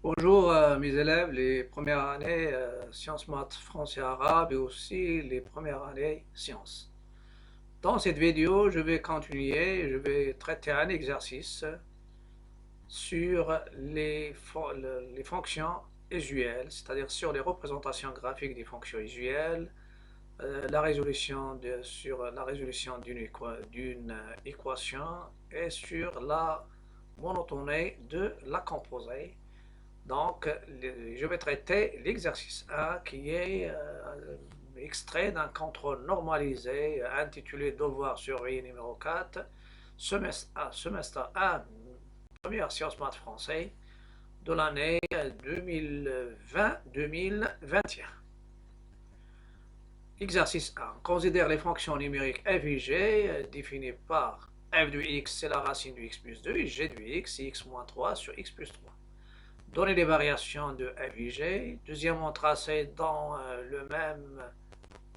Bonjour mes élèves, les premières années sciences, maths, français, arabe et aussi les premières années sciences. Dans cette vidéo, je vais continuer, je vais traiter un exercice sur les fonctions usuelles, c'est-à-dire sur les représentations graphiques des fonctions usuelles, sur la résolution d'une équation et sur la monotonie de la composée. Donc, je vais traiter l'exercice 1 qui est extrait d'un contrôle normalisé intitulé Devoir surveillé numéro 4, semestre 1, première sciences maths français de l'année 2020-2021. Exercice 1. Considère les fonctions numériques f et g définies par f de x, c'est la racine de x plus 2, et g de x, c'est x moins 3 sur x plus 3. Donner les variations de f et g. Deuxièmement, tracer dans le même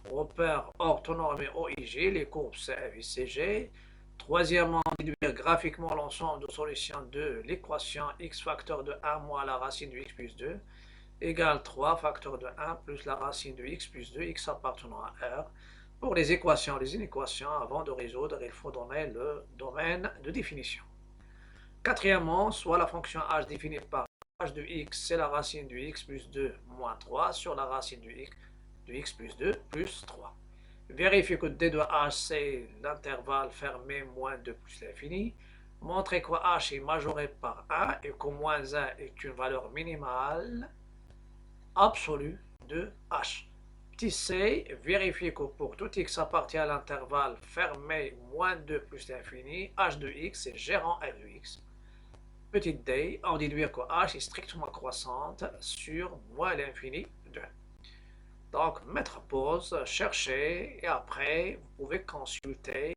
repère orthonormé O et G les courbes CF et CG. Troisièmement, déduire graphiquement l'ensemble de solutions de l'équation x facteur de 1 moins la racine de x plus 2 égale 3 facteur de 1 plus la racine de x plus 2 x appartenant à R. Pour les équations et les inéquations, avant de résoudre, il faut donner le domaine de définition. Quatrièmement, soit la fonction h définie par h de x, c'est la racine de x plus 2 moins 3 sur la racine de x plus 2 plus 3. Vérifiez que d de h, c'est l'intervalle fermé moins 2 plus l'infini. Montrez que h est majoré par 1 et que moins 1 est une valeur minimale absolue de h. Petit c, vérifiez que pour tout x appartient à l'intervalle fermé moins 2 plus l'infini, h de x est gérant f de x. Petit d, en déduire que h est strictement croissante sur moins l'infini 2. Donc, mettre pause, chercher, et après, vous pouvez consulter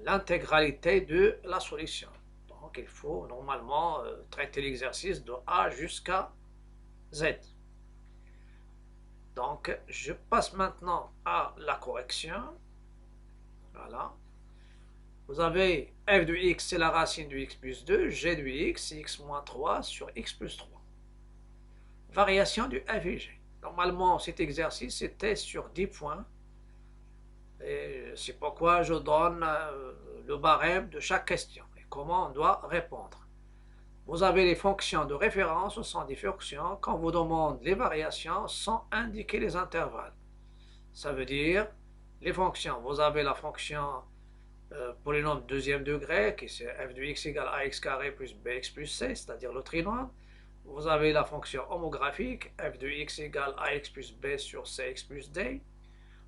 l'intégralité de la solution. Donc, il faut normalement traiter l'exercice de A jusqu'à Z. Donc, je passe maintenant à la correction. Voilà. Vous avez f de x, c'est la racine de x plus 2, g de x, c'est x moins 3 sur x plus 3. Variation du f et g. Normalement, cet exercice était sur 10 points. Et c'est pourquoi je donne le barème de chaque question et comment on doit répondre. Vous avez les fonctions de référence, ce sont des fonctions qu'on vous demande les variations sans indiquer les intervalles. Ça veut dire, les fonctions, vous avez la fonction polynôme de deuxième degré, qui c'est f de x égale ax carré plus bx plus c, c'est-à-dire le trinoble. Vous avez la fonction homographique, f de x égale ax plus b sur cx plus d.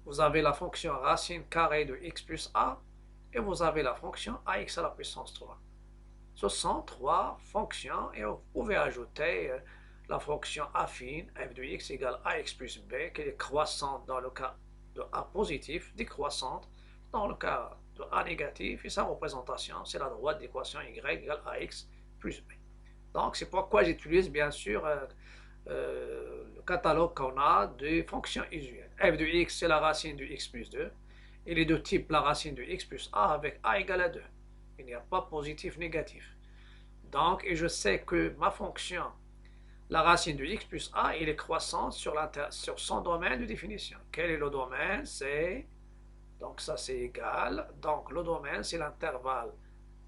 Vous avez la fonction racine carrée de x plus a, et vous avez la fonction ax à la puissance 3. Ce sont trois fonctions, et vous pouvez ajouter la fonction affine, f de x égale ax plus b, qui est croissante dans le cas de a positif, décroissante dans le cas de a négatif, et sa représentation, c'est la droite d'équation y égale ax plus b. Donc, c'est pourquoi j'utilise bien sûr le catalogue qu'on a des fonctions usuelles. f de x, c'est la racine de x plus 2. Il est de type la racine de x plus a avec a égale à 2. Il n'y a pas positif, négatif. Donc, et je sais que ma fonction, la racine de x plus a, il est croissante sur son domaine de définition. Quel est le domaine? C'est, donc ça c'est égal. Donc, le domaine, c'est l'intervalle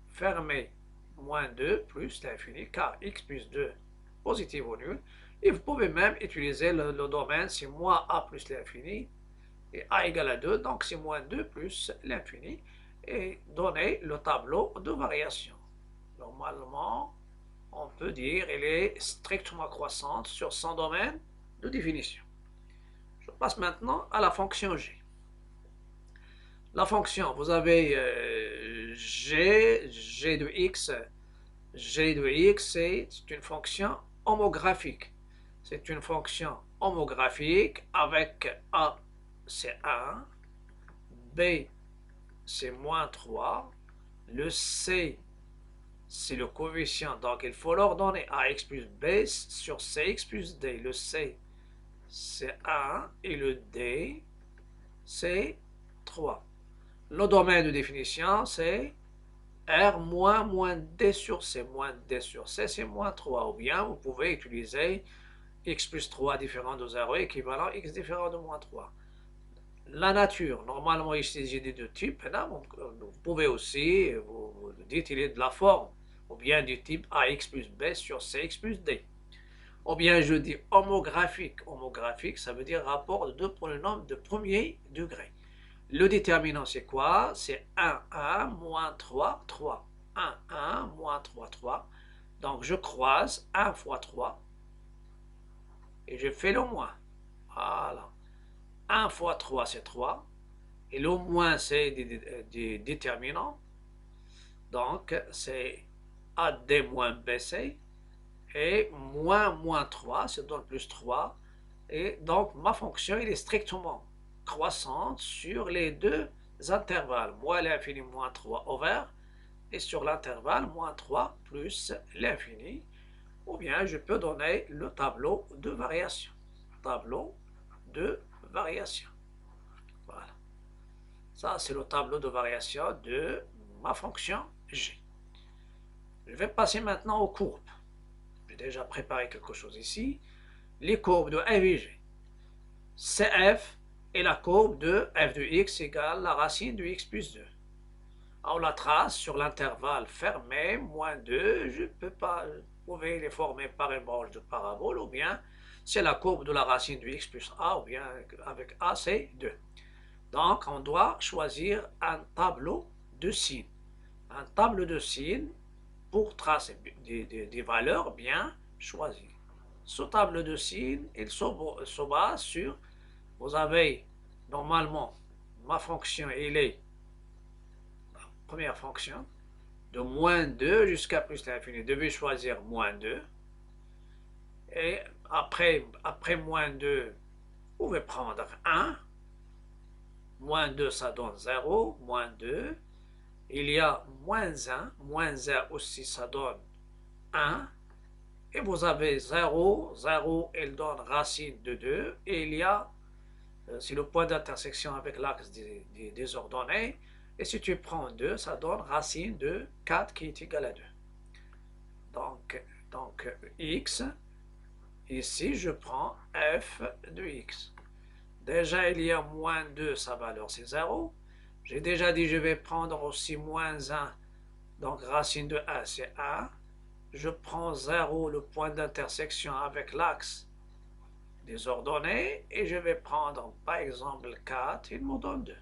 fermé moins 2 plus l'infini, car x plus 2 positif ou nul. Et vous pouvez même utiliser le domaine, c'est moins a plus l'infini, et a égale à 2, donc c'est moins 2 plus l'infini, et donner le tableau de variation. Normalement, on peut dire qu'elle est strictement croissante sur son domaine de définition. Je passe maintenant à la fonction g. La fonction, vous avez g de x. G de x, c'est une fonction homographique. C'est une fonction homographique avec A, c'est 1, B, c'est moins 3, le C, c'est le coefficient, donc il faut l'ordonner AX plus B sur CX plus D. Le C, c'est 1 et le D, c'est 3. Le domaine de définition, c'est R moins D sur C. Moins D sur C, c'est moins 3. Ou bien, vous pouvez utiliser x plus 3 différent de 0 équivalent x différent de moins 3. La nature, normalement ici j'ai des deux types. Là, vous pouvez aussi, vous dites il est de la forme, ou bien du type ax plus b sur cx plus d. Ou bien je dis homographique. Homographique, ça veut dire rapport de deux polynômes de premier degré. Le déterminant, c'est quoi? C'est 1 moins 3 3. 1 moins 3 3. Donc, je croise 1 fois 3 et je fais le moins. Voilà. 1 fois 3, c'est 3. Et le moins, c'est des déterminants. Donc, c'est AD moins BC. Et moins 3, ça donne plus 3. Et donc, ma fonction, elle est strictement croissante sur les deux intervalles. Moins l'infini, moins 3 au vert. Et sur l'intervalle, moins 3 plus l'infini. Ou bien, je peux donner le tableau de variation. Tableau de variation. Voilà. Ça, c'est le tableau de variation de ma fonction g. Je vais passer maintenant aux courbes. J'ai déjà préparé quelque chose ici. Les courbes de f et g. CF est la courbe de f de x égale la racine de x plus 2. On la trace sur l'intervalle fermé, moins 2. Je peux pas, vous pouvez les former par une branche de parabole, ou bien c'est la courbe de la racine de x plus a, ou bien avec a, c'est 2. Donc, on doit choisir un tableau de signes. Un tableau de signes pour tracer des valeurs bien choisies. Ce tableau de signes, il se base sur, vous avez normalement, ma fonction, elle est, la première fonction, de moins 2 jusqu'à plus l'infini. Vous devez choisir moins 2. Et après moins 2, vous pouvez prendre 1. Moins 2, ça donne 0. Moins 2. Il y a moins 1. Moins 1 aussi, ça donne 1. Et vous avez 0. 0, il donne racine de 2. Et il y a, c'est le point d'intersection avec l'axe des ordonnées. Et si tu prends 2, ça donne racine de 4 qui est égal à 2. Donc x, ici je prends f de x. Déjà il y a moins 2, sa valeur c'est 0. J'ai déjà dit je vais prendre aussi moins 1, donc racine de 1 c'est 1. Je prends 0, le point d'intersection avec l'axe des ordonnées, et je vais prendre par exemple 4, il me donne 2.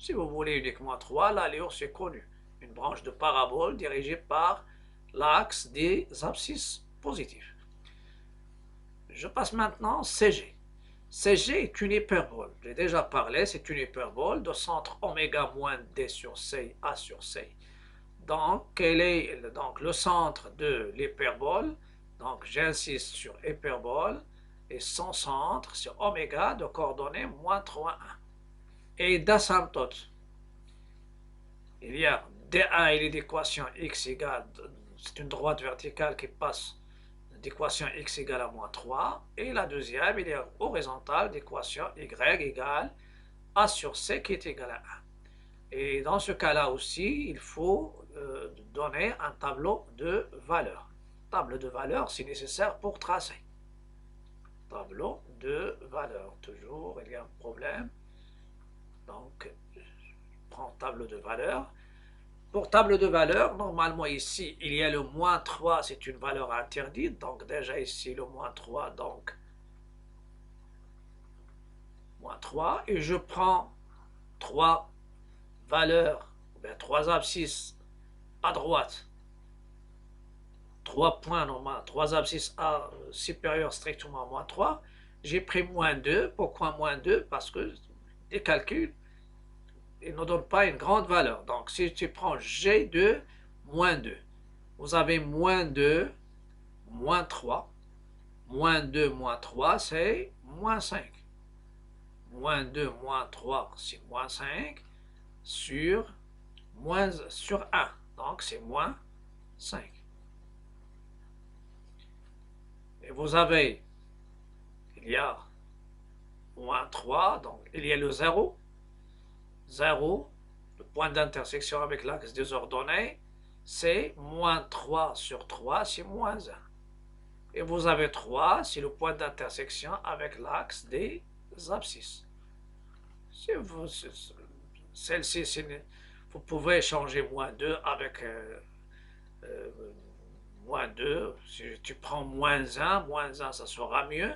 Si vous voulez uniquement 3, l'allure c'est connu. Une branche de parabole dirigée par l'axe des abscisses positives. Je passe maintenant CG. CG est une hyperbole. J'ai déjà parlé, c'est une hyperbole de centre oméga moins D sur C, A sur C. Donc, quel est donc, le centre de l'hyperbole? Donc, j'insiste sur hyperbole. Et son centre, c'est oméga de coordonnées moins 3, 1. Et d'asymptote. Il y a D1, il est d'équation x égale, c'est une droite verticale qui passe d'équation x égale à moins 3. Et la deuxième, il est horizontale d'équation y égale a sur c qui est égal à 1. Et dans ce cas-là aussi, il faut donner un tableau de valeurs. Tableau de valeurs, c'est nécessaire pour tracer. Tableau de valeurs. Toujours, il y a un problème. Donc, je prends tableau de valeurs. Pour tableau de valeurs, normalement ici, il y a le moins 3, c'est une valeur interdite. Donc déjà ici, le moins 3, donc moins 3. Et je prends 3 valeurs, bien 3 abscisses à droite. 3 points normalement, 3 abscisses A supérieures strictement à moins 3. J'ai pris moins 2. Pourquoi moins 2? Parce que les calculs, ils ne donnent pas une grande valeur. Donc si tu prends G2, moins 2, vous avez moins 2, moins 3. Moins 2, moins 3, c'est moins 5. Moins 2, moins 3, c'est moins 5 sur 1. Donc c'est moins 5. Et vous avez, il y a moins 3, donc il y a le 0. 0, Le point d'intersection avec l'axe des ordonnées, c'est moins 3 sur 3, c'est moins 1. Et vous avez 3, c'est le point d'intersection avec l'axe des abscisses. Celle-ci, vous pouvez changer moins 2 avec euh, moins 2. Si tu prends moins 1, ça sera mieux.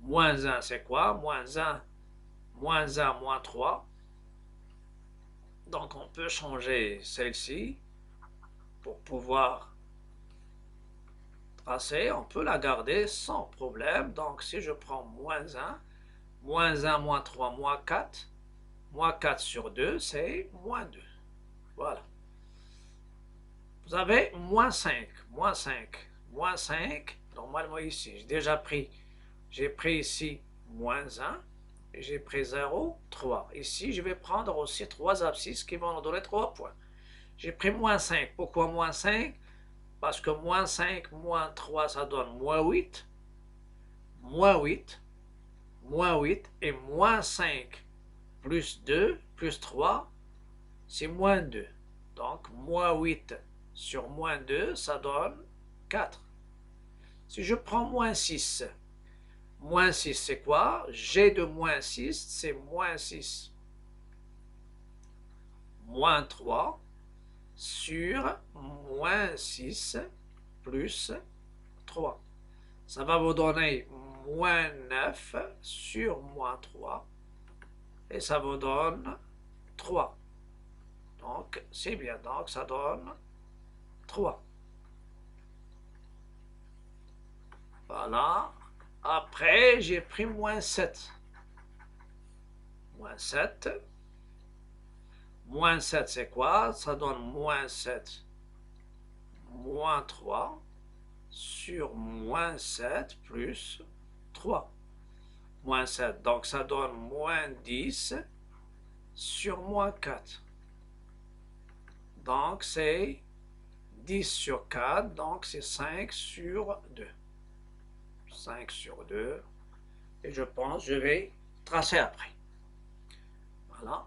Moins 1, c'est quoi? Moins 1, moins 3. Donc on peut changer celle-ci pour pouvoir tracer. On peut la garder sans problème. Donc si je prends moins 1, moins 3, moins 4 sur 2, c'est moins 2. Voilà. Vous avez moins 5, moins 5, moins 5. Normalement ici, j'ai pris ici moins 1. Et j'ai pris 0, 3. Ici, je vais prendre aussi 3 abscisses qui vont nous donner 3 points. J'ai pris moins 5. Pourquoi moins 5? Parce que moins 5, moins 3, ça donne moins 8. Moins 8. Moins 8. Et moins 5 plus 2 plus 3, c'est moins 2. Donc, moins 8 sur moins 2, ça donne 4. Si je prends moins 6 c'est quoi? G de moins 6, c'est moins 6. Moins 3 sur moins 6 plus 3. Ça va vous donner moins 9 sur moins 3. Et ça vous donne 3. Donc, c'est bien. Donc, ça donne 3. Voilà. Après, j'ai pris moins 7. Moins 7. Moins 7, c'est quoi? Ça donne moins 7. Moins 3 sur moins 7 plus 3. Moins 7, donc ça donne moins 10 sur moins 4. Donc c'est 10 sur 4, donc c'est 5 sur 2. 5 sur 2. Et je pense je vais tracer après. Voilà.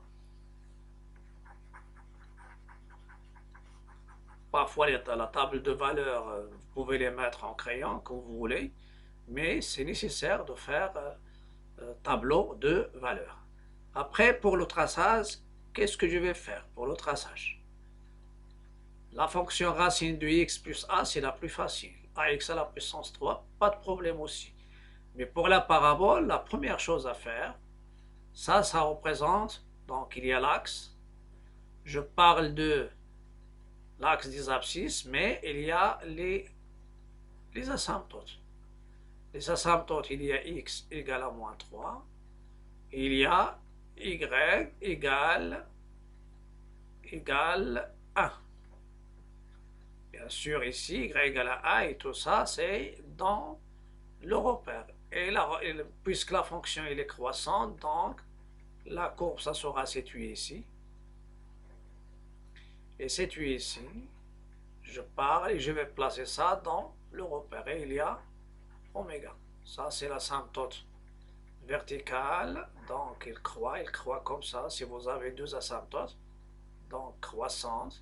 Parfois, la table de valeurs, vous pouvez les mettre en crayon comme vous voulez, mais c'est nécessaire de faire tableau de valeurs. Après, pour le traçage, qu'est-ce que je vais faire pour le traçage? La fonction racine de x plus a, c'est la plus facile. Ax à la puissance 3, pas de problème aussi. Mais pour la parabole, la première chose à faire, ça représente, donc il y a l'axe. Je parle de l'axe des abscisses, mais il y a les asymptotes. Les asymptotes, il y a x égale à moins 3. Il y a y égale 1. Bien sûr, ici, y égale à 1 et tout ça, c'est dans le repère. Et puisque la fonction elle est croissante, donc la courbe, ça sera située ici. Et située ici, je pars et je vais placer ça dans le repère. Et il y a oméga. Ça, c'est l'asymptote verticale. Donc, il croît comme ça. Si vous avez deux asymptotes, donc croissante.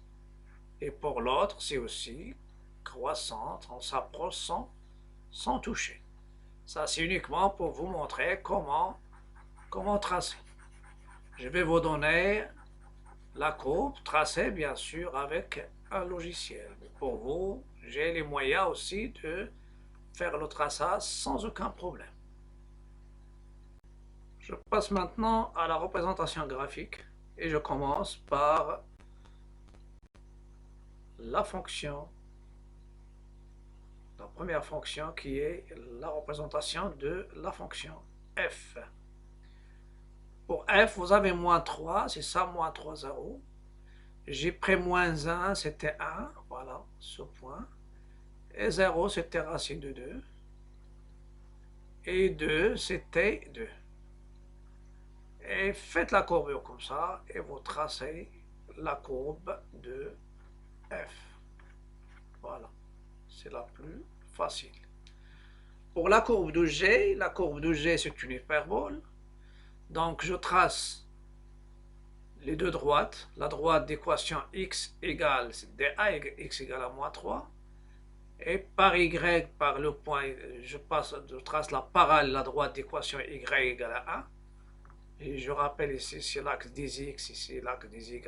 Et pour l'autre, c'est aussi croissante. On s'approche sans toucher. Ça, c'est uniquement pour vous montrer comment tracer. Je vais vous donner la courbe tracée, bien sûr, avec un logiciel. Mais pour vous, j'ai les moyens aussi de faire le traçage sans aucun problème. Je passe maintenant à la représentation graphique et je commence par la fonction, la première fonction qui est la représentation de la fonction f. Pour f, vous avez moins 3, c'est ça, moins 3, 0. J'ai pris moins 1, c'était 1, voilà, ce point. Et 0, c'était racine de 2. Et 2, c'était 2. Et faites la courbure comme ça, et vous tracez la courbe de f. Voilà, c'est la plus facile. Pour la courbe de G c'est une hyperbole. Donc je trace les deux droites, la droite d'équation x égale dA x égale à moins 3, et par y, par le point, je trace la parallèle, la droite d'équation y égale à 1, et je rappelle ici c'est l'axe des x, ici l'axe des y,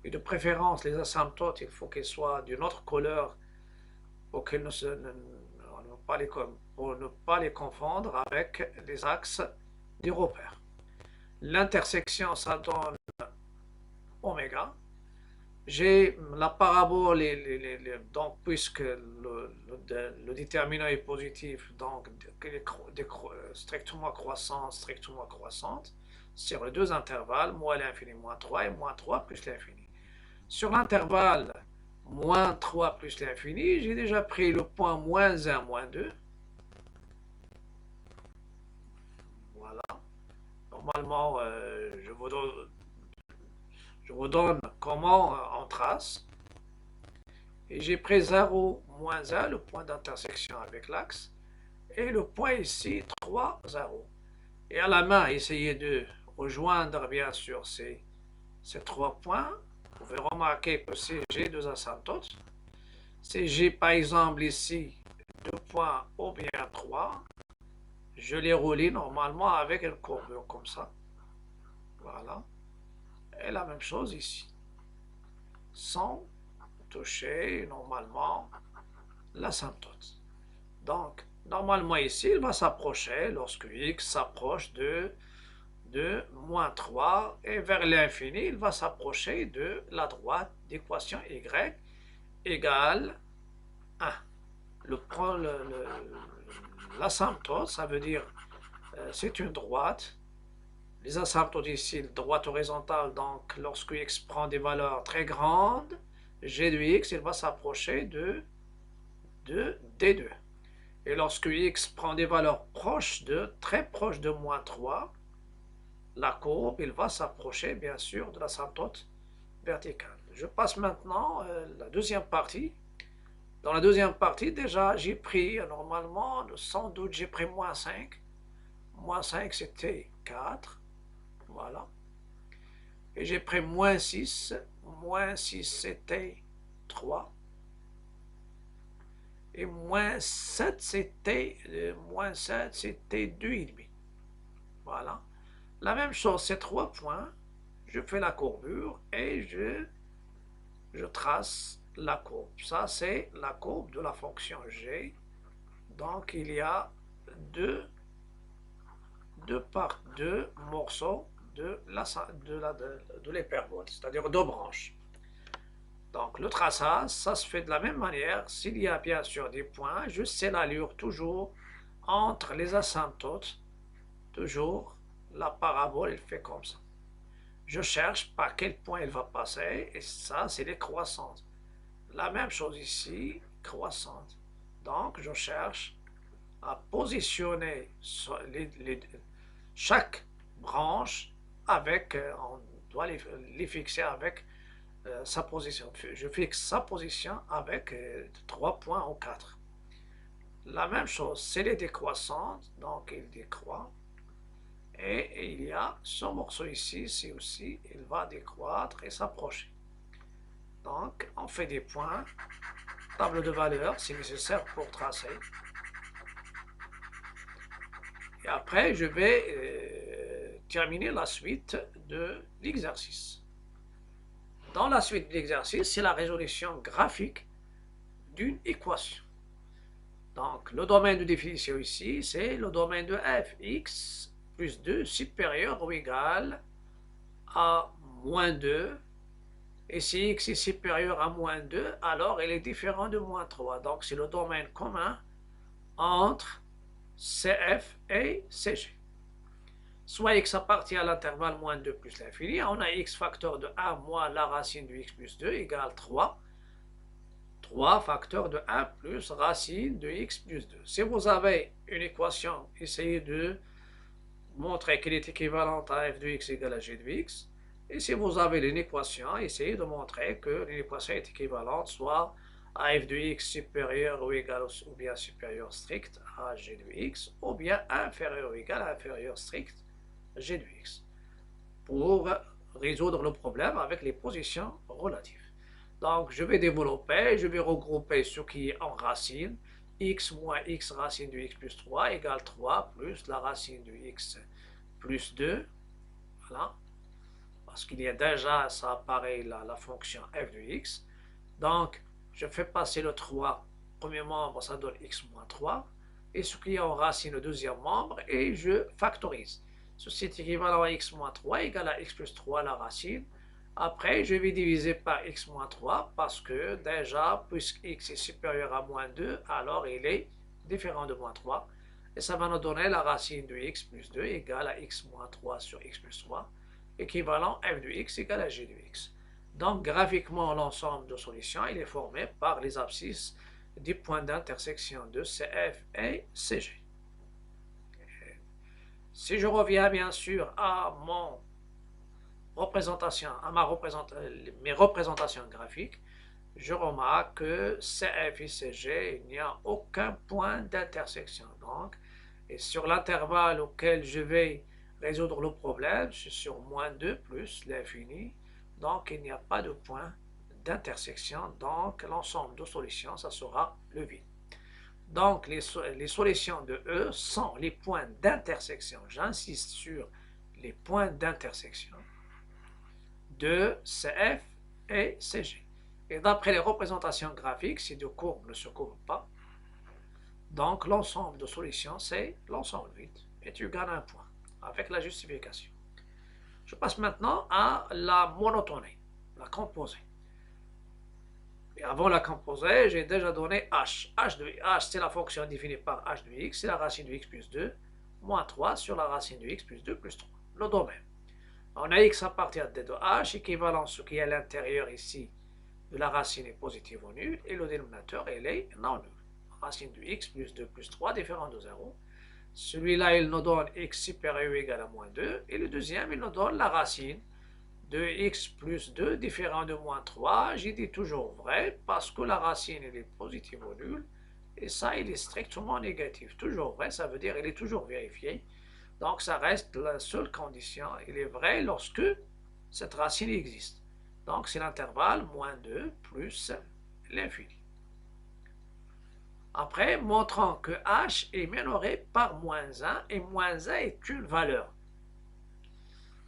et de préférence les asymptotes, il faut qu'elles soient d'une autre couleur pour qu'elles pour ne pas les confondre avec les axes des repères. L'intersection, ça donne oméga. J'ai la parabole, donc puisque le déterminant est positif, donc strictement croissante, sur les deux intervalles, moins l'infini, moins 3, et moins 3 plus l'infini. Sur l'intervalle moins 3 plus l'infini, j'ai déjà pris le point moins 1, moins 2. Voilà. Normalement, je vous donne comment on trace. Et j'ai pris 0, moins 1, le point d'intersection avec l'axe. Et le point ici, 3, 0. Et à la main, essayez de rejoindre bien sûr ces trois points. Vous pouvez remarquer que si j'ai deux asymptotes, si j'ai par exemple ici 2 points ou bien 3, je les relie normalement avec une courbure comme ça. Voilà. Et la même chose ici. Sans toucher normalement l'asymptote. Donc, normalement ici, il va s'approcher lorsque x s'approche de moins 3 et vers l'infini, il va s'approcher de la droite d'équation y égale 1. L'asymptote, ça veut dire c'est une droite. Les asymptotes ici, droite horizontale, donc lorsque x prend des valeurs très grandes, g de x, il va s'approcher de d2. Et lorsque x prend des valeurs très proches de moins 3, la courbe, il va s'approcher bien sûr de l'asymptote verticale. Je passe maintenant à la deuxième partie. Dans la deuxième partie, déjà, j'ai pris, normalement, sans doute, j'ai pris moins 5. Moins 5, c'était 4. Voilà. Et j'ai pris moins 6. Moins 6, c'était 3. Et moins 7, c'était 2,5. Voilà. La même chose, c'est 3 points. Je fais la courbure et je trace la courbe. Ça, c'est la courbe de la fonction g. Donc, il y a deux morceaux de l'hyperbole, c'est-à-dire deux branches. Donc, le traçage, ça se fait de la même manière. S'il y a bien sûr des points, je sais l'allure toujours entre les asymptotes. Toujours, la parabole, elle fait comme ça. Je cherche par quel point elle va passer, et ça, c'est les croissantes. La même chose ici, croissante. Donc, je cherche à positionner chaque branche avec, on doit les fixer avec sa position. Je fixe sa position avec 3 points ou 4. La même chose, c'est les décroissantes, donc il décroît. Et il y a ce morceau ici, c'est aussi, il va décroître et s'approcher. Donc, on fait des points, table de valeurs, c'est nécessaire pour tracer. Et après, je vais terminer la suite de l'exercice. Dans la suite de l'exercice, c'est la résolution graphique d'une équation. Donc, le domaine de définition ici, c'est le domaine de fx plus 2 supérieur ou égal à moins 2. Et si x est supérieur à moins 2, alors il est différent de moins 3. Donc, c'est le domaine commun entre CF et CG. Soit x appartient à l'intervalle moins 2 plus l'infini, on a x facteur de 1 moins la racine de x plus 2 égale 3. 3 facteur de 1 plus racine de x plus 2. Si vous avez une équation, essayez de montrer qu'elle est équivalente à f de x égale à g de x. Et si vous avez une équation, essayez de montrer que l'équation est équivalente soit à f de x supérieur ou égal ou bien supérieur strict à g de x, ou bien inférieur ou égal à inférieur strict à g de x. Pour résoudre le problème avec les positions relatives. Donc, je vais développer, je vais regrouper ce qui est en racine. X moins x racine de x plus 3 égale 3 plus la racine de x plus 2. Voilà. Parce qu'il y a déjà, ça apparaît la fonction f de x. Donc, je fais passer le 3, premier membre, ça donne x moins 3. Et ce qui est en racine, le deuxième membre, et je factorise. Ceci est équivalent à x moins 3 égale à x plus 3 la racine. Après, je vais diviser par x moins 3 parce que déjà, puisque x est supérieur à moins 2, alors il est différent de moins 3. Et ça va nous donner la racine de x plus 2 égale à x moins 3 sur x plus 3, équivalent f de x égale à g de x. Donc, graphiquement, l'ensemble de solutions il est formé par les abscisses des points d'intersection de CF et CG. Si je reviens bien sûr à mes représentations graphiques, je remarque que CF et CG, il n'y a aucun point d'intersection. Donc, et sur l'intervalle auquel je vais résoudre le problème, c'est sur moins 2 plus l'infini. Donc, il n'y a pas de point d'intersection. Donc, l'ensemble de solutions, ça sera le vide. Donc, les solutions de E sont les points d'intersection. J'insiste sur les points d'intersection de CF et CG. Et d'après les représentations graphiques, ces deux courbes ne se couvrent pas. Donc, l'ensemble de solutions, c'est l'ensemble vide. Et tu gagnes un point avec la justification. Je passe maintenant à la monotonie, la composée. Et avant la composée, j'ai déjà donné h. H, c'est la fonction définie par h de x, c'est la racine de x plus 2, moins 3 sur la racine de x plus 2 plus 3. Le domaine. On a x à partir de h, équivalent ce qui est à l'intérieur ici de la racine est positive ou nulle, et le dénominateur, elle est non nulle. Racine de x plus 2 plus 3, différent de 0. Celui-là, il nous donne x supérieur ou égal à moins 2, et le deuxième, il nous donne la racine de x plus 2, différent de moins 3. J'ai dit toujours vrai, parce que la racine, elle est positive ou nulle, et ça, il est strictement négatif. Toujours vrai, ça veut dire il est toujours vérifié. Donc, ça reste la seule condition. Il est vrai lorsque cette racine existe. Donc, c'est l'intervalle moins 2 plus l'infini. Après, montrant que h est minoré par moins 1, et moins 1 est une valeur.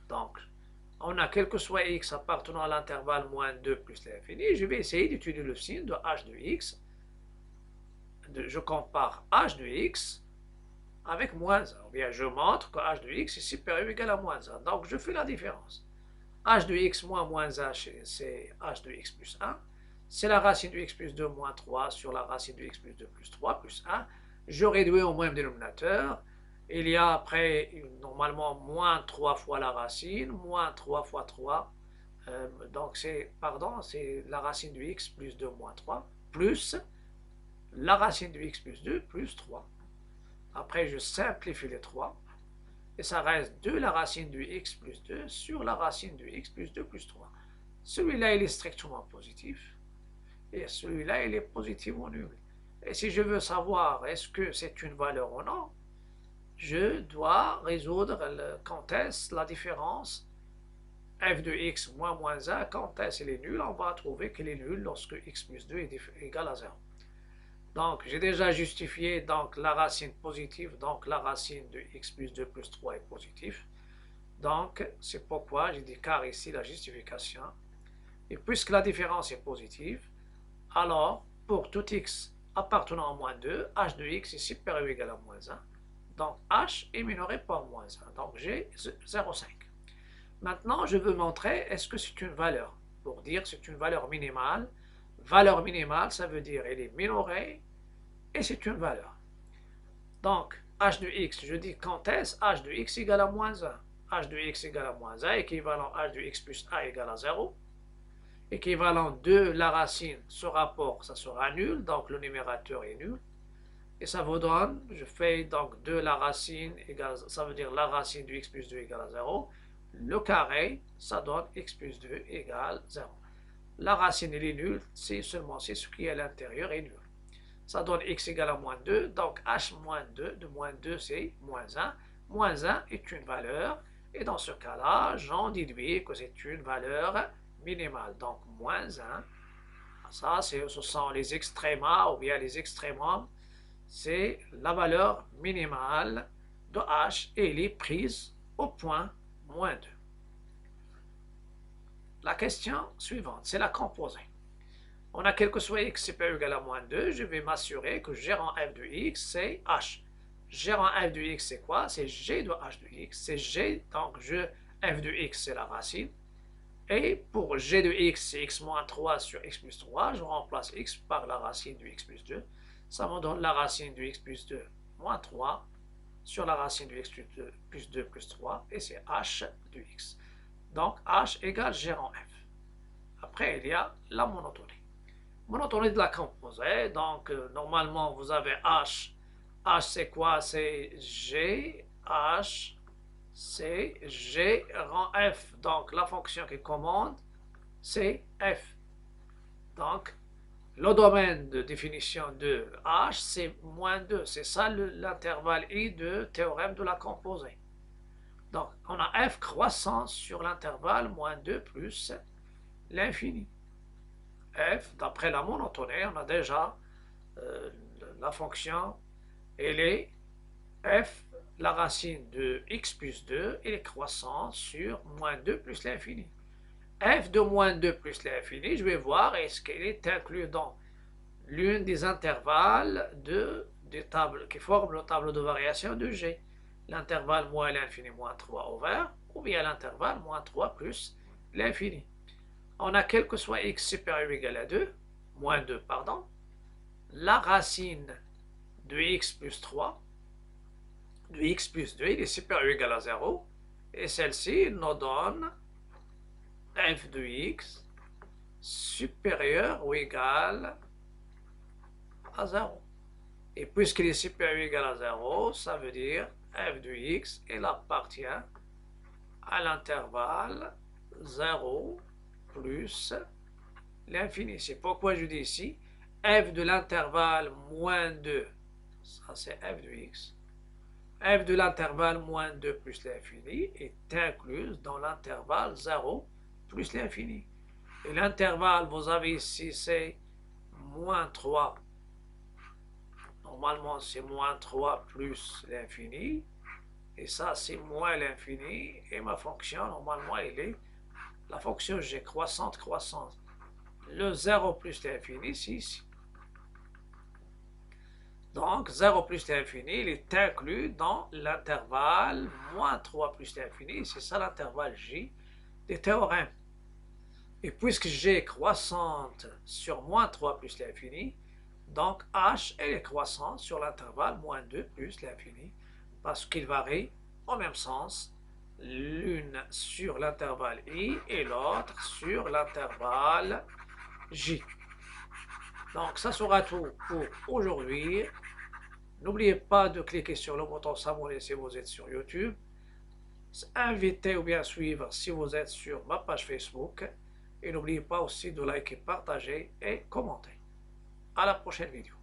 Donc, on a quel que soit x appartenant à l'intervalle moins 2 plus l'infini, je vais essayer d'étudier le signe de h de x. Je compare h de x avec moins 1. Ou bien je montre que h de x est supérieur ou égal à moins 1. Donc, je fais la différence. h de x moins moins 1, c'est h de x plus 1. C'est la racine de x plus 2 moins 3 sur la racine de x plus 2 plus 3 plus 1. Je réduis au même dénominateur. Il y a après, normalement, moins 3 fois la racine, moins 3 fois 3. Donc, c'est la racine de x plus 2 moins 3, plus la racine de x plus 2 plus 3. Après, je simplifie les 3. Et ça reste 2 la racine de x plus 2 sur la racine de x plus 2 plus 3. Celui-là, il est strictement positif. Et celui-là, il est positif ou nul. Et si je veux savoir est-ce que c'est une valeur ou non, je dois résoudre quand est-ce la différence f de x moins moins 1, quand est-ce elle est nulle, on va trouver qu'elle est nulle lorsque x plus 2 est égal à 0. Donc, j'ai déjà justifié donc, la racine positive, donc la racine de x plus 2 plus 3 est positive. Donc, c'est pourquoi j'ai dit car ici la justification. Et puisque la différence est positive, alors, pour tout x appartenant à moins 2, h de x est supérieur ou égal à moins 1. Donc, h est minoré par moins 1. Donc, j'ai 0,5. Maintenant, je veux montrer est-ce que c'est une valeur. Pour dire c'est une valeur minimale. Valeur minimale, ça veut dire elle est minorée et c'est une valeur. Donc, h de x, je dis quand est-ce h de x égale à moins 1. h de x égale à moins 1, équivalent h de x plus a égale à 0. Équivalent de la racine, ce rapport, ça sera nul, donc le numérateur est nul. Et ça vous donne, je fais donc de la racine égale, ça veut dire la racine de x plus 2 égale à 0. Le carré, ça donne x plus 2 égale 0. La racine, elle est nulle, c'est seulement ce qui est à l'intérieur est nul. Ça donne x égale à moins 2, donc h moins 2, de moins 2 c'est moins 1. Moins 1 est une valeur, Et dans ce cas-là, j'en déduis que c'est une valeur minimale. Donc, moins 1. Ça, ce sont les extréma ou bien les extrémums. C'est la valeur minimale de h et elle est prise au point moins 2. La question suivante, c'est la composée. On a quel que soit x supérieur ou égal à moins 2, je vais m'assurer que g en f de x, c'est h. G en f de x, c'est quoi? C'est g de h de x. C'est g, donc f de x, c'est la racine. Et pour g de x, c'est x moins 3 sur x plus 3. Je remplace x par la racine de x plus 2. Ça me donne la racine de x plus 2 moins 3 sur la racine de x plus 2 plus 3. Et c'est h de x. Donc h égale g en f. Après, il y a la monotonie. Monotonie de la composée. Donc, normalement, vous avez h. H, c'est quoi? C'est g. H, c'est g rang f. Donc, la fonction qui commande, c'est f. Donc, le domaine de définition de h, c'est moins 2. C'est ça l'intervalle i de théorème de la composée. Donc, on a f croissant sur l'intervalle moins 2 plus l'infini. F, d'après la monotonie, on a déjà la fonction, elle est f, la racine de x plus 2, elle est croissante sur moins 2 plus l'infini. F de moins 2 plus l'infini, je vais voir est-ce qu'elle est inclue dans l'une des intervalles des tables qui forment le tableau de variation de G. L'intervalle moins l'infini moins 3 au vert, ou bien l'intervalle moins 3 plus l'infini. On a quel que soit x supérieur ou égal à 2, moins 2, pardon, la racine de x plus 3, de x plus 2, il est supérieur ou égal à 0, et celle-ci nous donne f de x supérieur ou égal à 0. Et puisqu'il est supérieur ou égal à 0, ça veut dire f de x, il appartient à l'intervalle 0 plus l'infini. C'est pourquoi je dis ici, f de l'intervalle moins 2, ça c'est f de x, f de l'intervalle moins 2 plus l'infini est incluse dans l'intervalle 0 plus l'infini. Et l'intervalle, vous avez ici, c'est moins 3. Normalement, c'est moins 3 plus l'infini. Et ça, c'est moins l'infini. Et ma fonction, normalement, elle est la fonction g croissante, croissante. Le 0 plus l'infini, c'est ici. Donc, 0 plus l'infini, il est inclus dans l'intervalle moins 3 plus l'infini. C'est ça l'intervalle J des théorèmes. Et puisque G est croissante sur moins 3 plus l'infini, donc H, elle est croissante sur l'intervalle moins 2 plus l'infini, parce qu'il varie au même sens, l'une sur l'intervalle I et l'autre sur l'intervalle J. Donc ça sera tout pour aujourd'hui. N'oubliez pas de cliquer sur le bouton s'abonner si vous êtes sur YouTube. Invitez ou bien suivre si vous êtes sur ma page Facebook. Et n'oubliez pas aussi de liker, partager et commenter. À la prochaine vidéo.